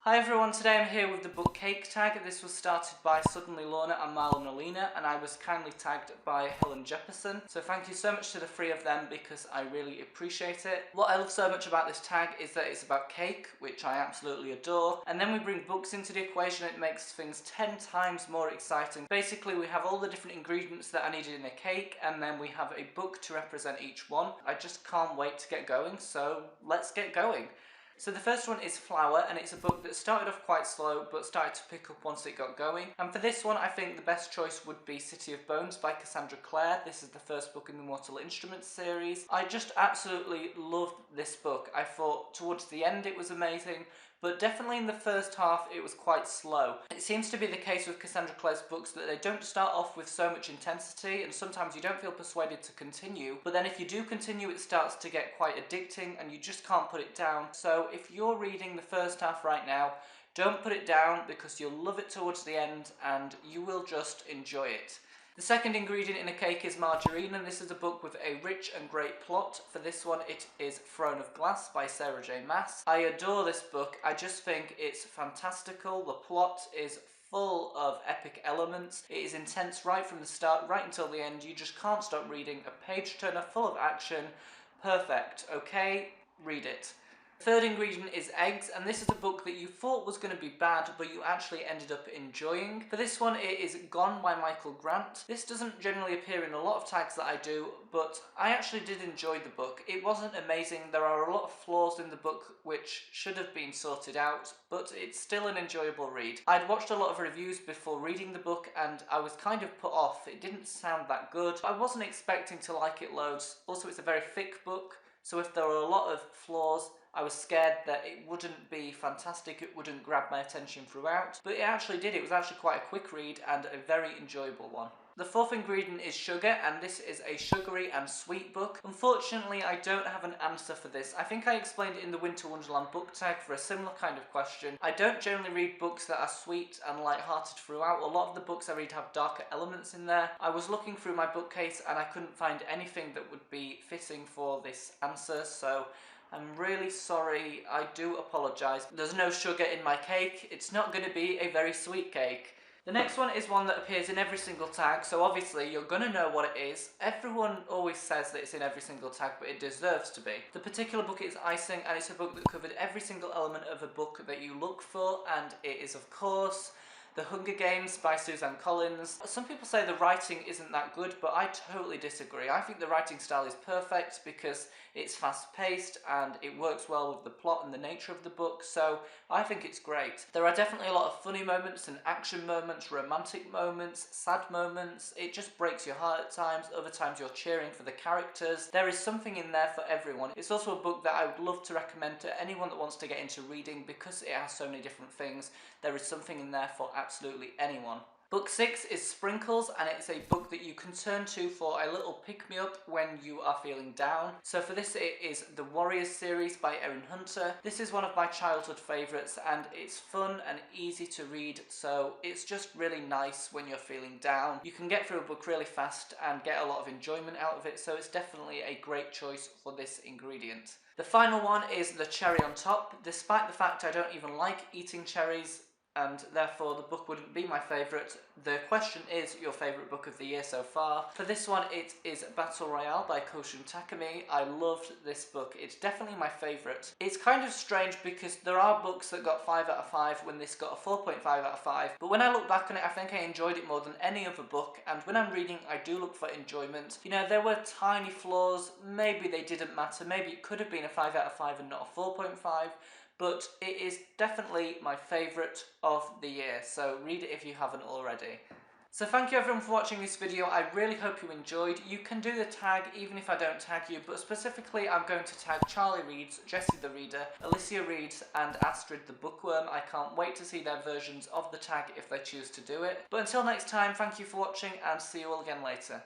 Hi everyone, today I'm here with the book Cake tag. This was started by Suddenly Lorna and Marlon Alina, and I was kindly tagged by Helen Jefferson. So thank you so much to the three of them because I really appreciate it. What I love so much about this tag is that it's about cake, which I absolutely adore, and then we bring books into the equation. It makes things 10 times more exciting. Basically, we have all the different ingredients that are needed in a cake, and then we have a book to represent each one. I just can't wait to get going, so let's get going. So the first one is Flower, and it's a book that started off quite slow but started to pick up once it got going. And for this one, I think the best choice would be City of Bones by Cassandra Clare. This is the first book in the Mortal Instruments series. I just absolutely loved this book. I thought towards the end it was amazing, but definitely in the first half it was quite slow. It seems to be the case with Cassandra Clare's books that they don't start off with so much intensity, and sometimes you don't feel persuaded to continue, but then if you do continue it starts to get quite addicting and you just can't put it down. So if you're reading the first half right now, don't put it down because you'll love it towards the end and you will just enjoy it. The second ingredient in a cake is Margarine, and this is a book with a rich and great plot. For this one, it is Throne of Glass by Sarah J. Maas. I adore this book. I just think it's fantastical. The plot is full of epic elements. It is intense right from the start, right until the end. You just can't stop reading. A page turner full of action. Perfect. Okay, read it. Third ingredient is Eggs, and this is a book that you thought was going to be bad, but you actually ended up enjoying. For this one, it is Gone by Michael Grant. This doesn't generally appear in a lot of tags that I do, but I actually did enjoy the book. It wasn't amazing. There are a lot of flaws in the book which should have been sorted out, but it's still an enjoyable read. I'd watched a lot of reviews before reading the book, and I was kind of put off. It didn't sound that good. I wasn't expecting to like it loads. Also, it's a very thick book, so if there are a lot of flaws, I was scared that it wouldn't be fantastic, it wouldn't grab my attention throughout, but it actually did. It was actually quite a quick read and a very enjoyable one. The fourth ingredient is sugar, and this is a sugary and sweet book. Unfortunately, I don't have an answer for this. I think I explained it in the Winter Wonderland book tag for a similar kind of question. I don't generally read books that are sweet and light-hearted throughout. A lot of the books I read have darker elements in there. I was looking through my bookcase and I couldn't find anything that would be fitting for this answer, so I'm really sorry. I do apologise. There's no sugar in my cake. It's not going to be a very sweet cake. The next one is one that appears in every single tag, so obviously you're going to know what it is. Everyone always says that it's in every single tag, but it deserves to be. The particular book is Icing, and it's a book that covered every single element of a book that you look for, and it is, of course, The Hunger Games by Suzanne Collins. Some people say the writing isn't that good, but I totally disagree. I think the writing style is perfect because it's fast-paced and it works well with the plot and the nature of the book, so I think it's great. There are definitely a lot of funny moments and action moments, romantic moments, sad moments. It just breaks your heart at times. Other times you're cheering for the characters. There is something in there for everyone. It's also a book that I would love to recommend to anyone that wants to get into reading because it has so many different things. There is something in there for absolutely anyone. Book 6 is Sprinkles, and it's a book that you can turn to for a little pick-me-up when you are feeling down. So for this, it is the Warriors series by Erin Hunter. This is one of my childhood favourites, and it's fun and easy to read, so it's just really nice when you're feeling down. You can get through a book really fast and get a lot of enjoyment out of it, so it's definitely a great choice for this ingredient. The final one is the cherry on top. Despite the fact I don't even like eating cherries, and therefore the book wouldn't be my favourite, the question is your favourite book of the year so far. For this one, it is Battle Royale by Koshun Takami. I loved this book. It's definitely my favourite. It's kind of strange because there are books that got 5 out of 5 when this got a 4.5 out of 5, but when I look back on it, I think I enjoyed it more than any other book, and when I'm reading, I do look for enjoyment. You know, there were tiny flaws, maybe they didn't matter, maybe it could have been a 5 out of 5 and not a 4.5, but it is definitely my favourite of the year, so read it if you haven't already. So thank you everyone for watching this video. I really hope you enjoyed. You can do the tag even if I don't tag you, but specifically I'm going to tag Charlie Reads, Jessie the Reader, Alicia Reads and Astrid the Bookworm. I can't wait to see their versions of the tag if they choose to do it. But until next time, thank you for watching and see you all again later.